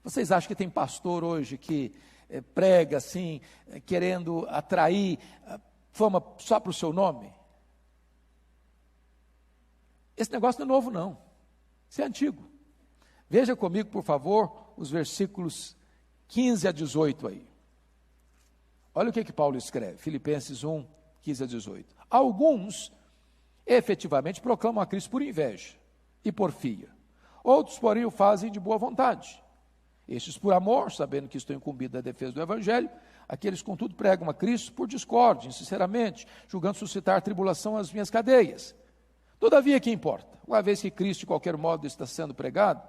Vocês acham que tem pastor hoje que prega assim, querendo atrair fama só para o seu nome? Esse negócio não é novo não, isso é antigo. Veja comigo, por favor, os versículos 15 a 18 aí. Olha o que Paulo escreve, Filipenses 1, 15 a 18. Alguns, efetivamente, proclamam a Cristo por inveja e porfia. Outros, porém, o fazem de boa vontade. Estes por amor, sabendo que estou incumbido da defesa do Evangelho. Aqueles, contudo, pregam a Cristo por discórdia, insinceramente, julgando suscitar tribulação às minhas cadeias. Todavia, que importa? Uma vez que Cristo, de qualquer modo, está sendo pregado,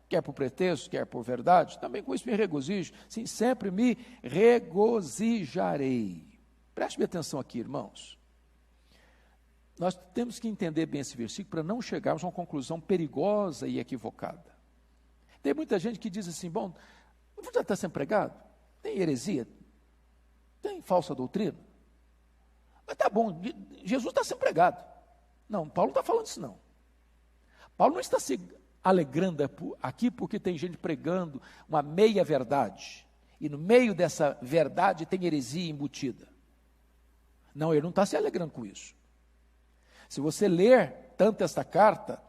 quer por pretexto, quer por verdade, também com isso me regozijo, sim, sempre me regozijarei. Preste bem atenção aqui, irmãos. Nós temos que entender bem esse versículo para não chegarmos a uma conclusão perigosa e equivocada. Tem muita gente que diz assim, bom, já está sendo pregado? Tem heresia? Tem falsa doutrina? Mas tá bom, Jesus está sendo pregado. Não, Paulo não está falando isso não. Paulo não está se alegrando aqui porque tem gente pregando uma meia verdade, e no meio dessa verdade tem heresia embutida. Não, ele não está se alegrando com isso. Se você ler tanto esta carta,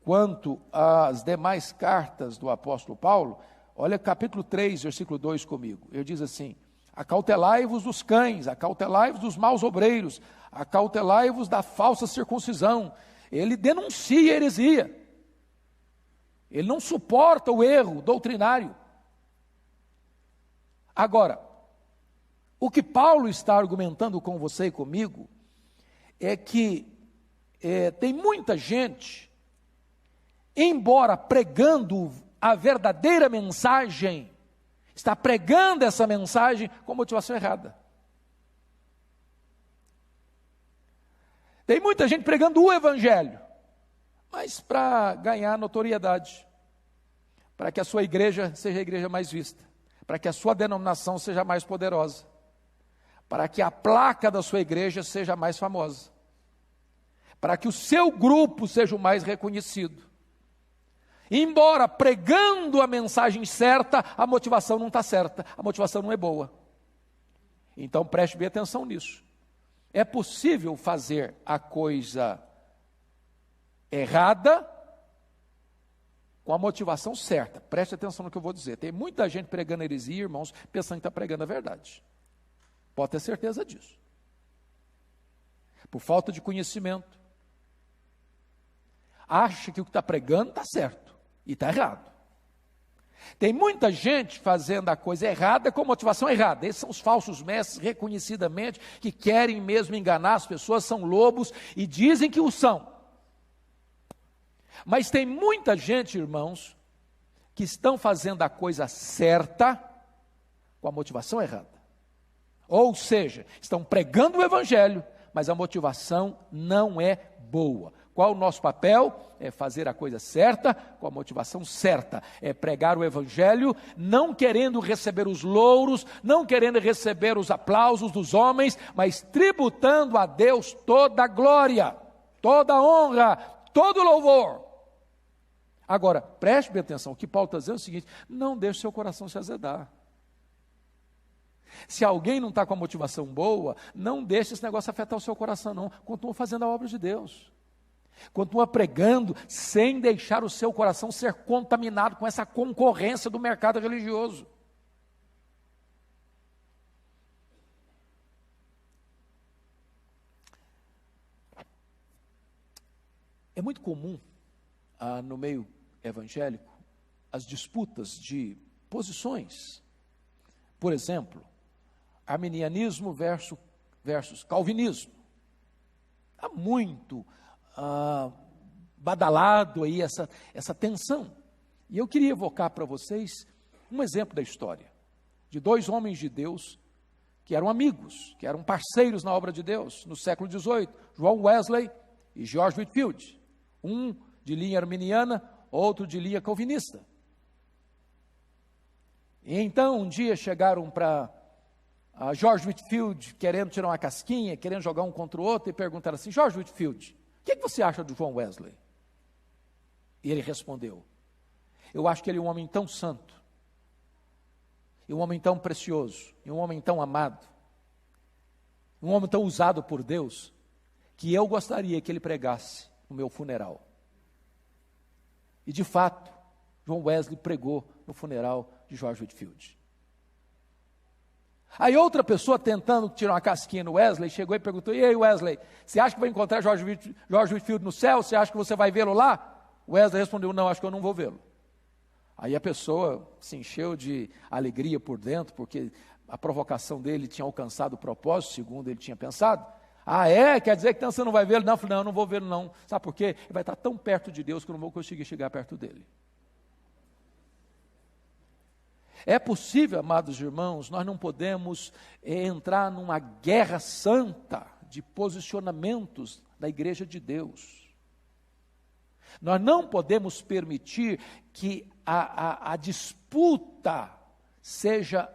quanto as demais cartas do apóstolo Paulo, olha capítulo 3, versículo 2 comigo, ele diz assim, acautelai-vos dos cães, acautelai-vos dos maus obreiros, acautelai-vos da falsa circuncisão. Ele denuncia a heresia, ele não suporta o erro doutrinário. Agora, o que Paulo está argumentando com você e comigo, é que tem muita gente, embora pregando a verdadeira mensagem, está pregando essa mensagem com motivação errada. Tem muita gente pregando o Evangelho, mas para ganhar notoriedade, para que a sua igreja seja a igreja mais vista, para que a sua denominação seja mais poderosa, para que a placa da sua igreja seja mais famosa, para que o seu grupo seja o mais reconhecido. Embora pregando a mensagem certa, a motivação não está certa, a motivação não é boa. Então preste bem atenção nisso. É possível fazer a coisa errada com a motivação certa. Preste atenção no que eu vou dizer. Tem muita gente pregando heresia, irmãos, pensando que está pregando a verdade. Pode ter certeza disso. Por falta de conhecimento. Acha que o que está pregando está certo e está errado. Tem muita gente fazendo a coisa errada com motivação errada. Esses são os falsos mestres, reconhecidamente, que querem mesmo enganar as pessoas, são lobos e dizem que o são. Mas tem muita gente, irmãos, que estão fazendo a coisa certa com a motivação errada. Ou seja, estão pregando o Evangelho, mas a motivação não é boa. Qual o nosso papel? É fazer a coisa certa, com a motivação certa. É pregar o Evangelho, não querendo receber os louros, não querendo receber os aplausos dos homens, mas tributando a Deus toda a glória, toda a honra, todo o louvor. Agora, preste bem atenção, o que Paulo está dizendo é o seguinte, não deixe seu coração se azedar. Se alguém não está com a motivação boa, não deixe esse negócio afetar o seu coração não, continua fazendo a obra de Deus. Continua pregando sem deixar o seu coração ser contaminado com essa concorrência do mercado religioso. É muito comum no meio evangélico as disputas de posições. Por exemplo, arminianismo versus calvinismo. Há muito badalado aí essa tensão. E eu queria evocar para vocês um exemplo da história, de dois homens de Deus, que eram amigos, que eram parceiros na obra de Deus, no século XVIII, John Wesley e George Whitefield, um de linha arminiana, outro de linha calvinista. E então, um dia chegaram para George Whitefield, querendo tirar uma casquinha, querendo jogar um contra o outro, e perguntaram assim, George Whitefield, o que você acha do John Wesley? E ele respondeu, eu acho que ele é um homem tão santo, e um homem tão precioso, e um homem tão amado, um homem tão usado por Deus, que eu gostaria que ele pregasse no meu funeral. E de fato, John Wesley pregou no funeral de George Whitefield. Aí outra pessoa tentando tirar uma casquinha no Wesley, chegou e perguntou: e aí Wesley, você acha que vai encontrar George Whitefield no céu? Você acha que você vai vê-lo lá? Wesley respondeu: não, acho que eu não vou vê-lo. Aí a pessoa se encheu de alegria por dentro, porque a provocação dele tinha alcançado o propósito, segundo ele tinha pensado. Ah, é? Quer dizer que então você não vai vê-lo? Não, eu falei: não, eu não vou vê-lo não. Sabe por quê? Ele vai estar tão perto de Deus que eu não vou conseguir chegar perto dele. É possível, amados irmãos, nós não podemos entrar numa guerra santa de posicionamentos da igreja de Deus. Nós não podemos permitir que a disputa seja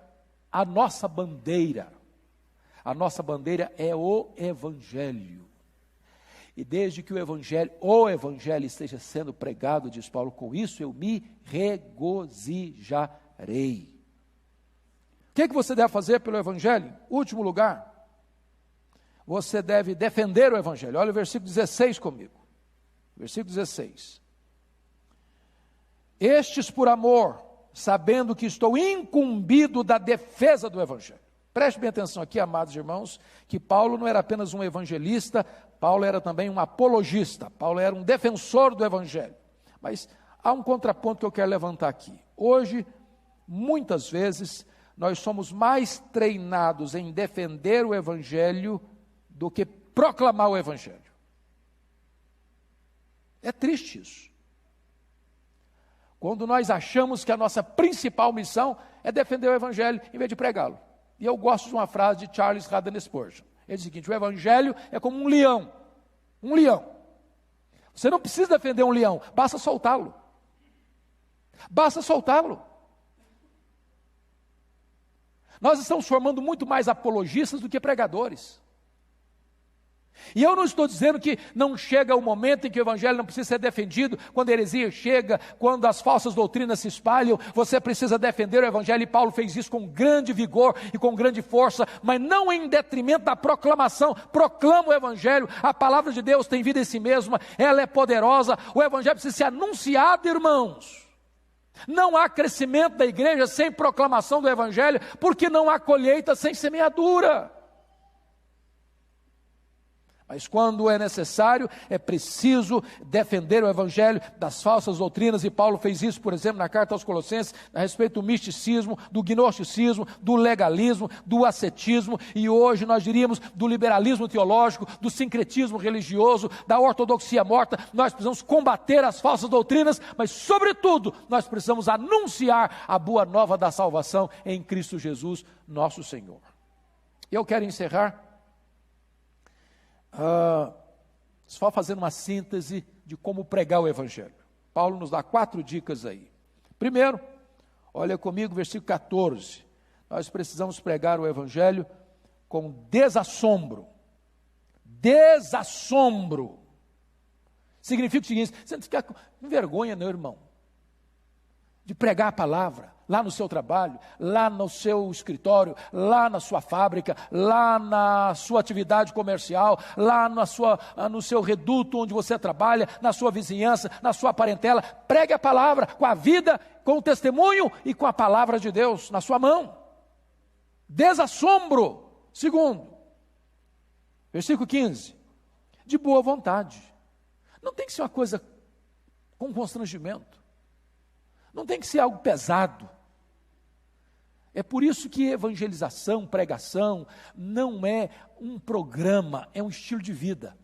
a nossa bandeira. A nossa bandeira é o Evangelho. E desde que o Evangelho esteja sendo pregado, diz Paulo, com isso eu me regozijarei. O que você deve fazer pelo Evangelho? Último lugar, você deve defender o Evangelho. Olha o versículo 16 comigo. Versículo 16. Estes por amor, sabendo que estou incumbido da defesa do Evangelho. Preste bem atenção aqui, amados irmãos, que Paulo não era apenas um evangelista, Paulo era também um apologista, Paulo era um defensor do Evangelho. Mas há um contraponto que eu quero levantar aqui. Hoje, muitas vezes, nós somos mais treinados em defender o Evangelho do que proclamar o Evangelho. É triste isso. Quando nós achamos que a nossa principal missão é defender o Evangelho em vez de pregá-lo. E eu gosto de uma frase de Charles Haddon Spurgeon. Ele diz o seguinte: o Evangelho é como um leão. Um leão. Você não precisa defender um leão, basta soltá-lo. Basta soltá-lo. Nós estamos formando muito mais apologistas do que pregadores. E eu não estou dizendo que não chega o momento em que o Evangelho não precisa ser defendido, quando a heresia chega, quando as falsas doutrinas se espalham, você precisa defender o Evangelho, e Paulo fez isso com grande vigor e com grande força, mas não em detrimento da proclamação. Proclama o Evangelho, a palavra de Deus tem vida em si mesma, ela é poderosa, o Evangelho precisa ser anunciado, irmãos. Não há crescimento da igreja sem proclamação do Evangelho, porque não há colheita sem semeadura. Mas quando é necessário, é preciso defender o Evangelho das falsas doutrinas, e Paulo fez isso, por exemplo, na carta aos Colossenses, a respeito do misticismo, do gnosticismo, do legalismo, do ascetismo, e hoje nós diríamos do liberalismo teológico, do sincretismo religioso, da ortodoxia morta. Nós precisamos combater as falsas doutrinas, mas sobretudo, nós precisamos anunciar a boa nova da salvação em Cristo Jesus, nosso Senhor. Eu quero encerrar só fazendo uma síntese de como pregar o Evangelho. Paulo nos dá 4 dicas aí. Primeiro, olha comigo, versículo 14. Nós precisamos pregar o Evangelho com desassombro. Desassombro. Significa o seguinte: você não fica com vergonha, não, irmão, de pregar a palavra lá no seu trabalho, lá no seu escritório, lá na sua fábrica, lá na sua atividade comercial, lá no seu reduto onde você trabalha, na sua vizinhança, na sua parentela. Pregue a palavra com a vida, com o testemunho e com a palavra de Deus na sua mão. Desassombro. Segundo, versículo 15, de boa vontade. Não tem que ser uma coisa com constrangimento. Não tem que ser algo pesado. É por isso que evangelização, pregação, não é um programa, é um estilo de vida.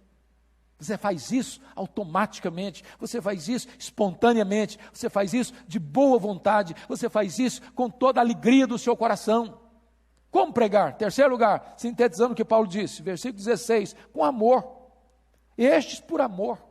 Você faz isso automaticamente, você faz isso espontaneamente, você faz isso de boa vontade, você faz isso com toda a alegria do seu coração. Como pregar? Terceiro lugar, sintetizando o que Paulo disse, versículo 16, com amor. Estes por amor.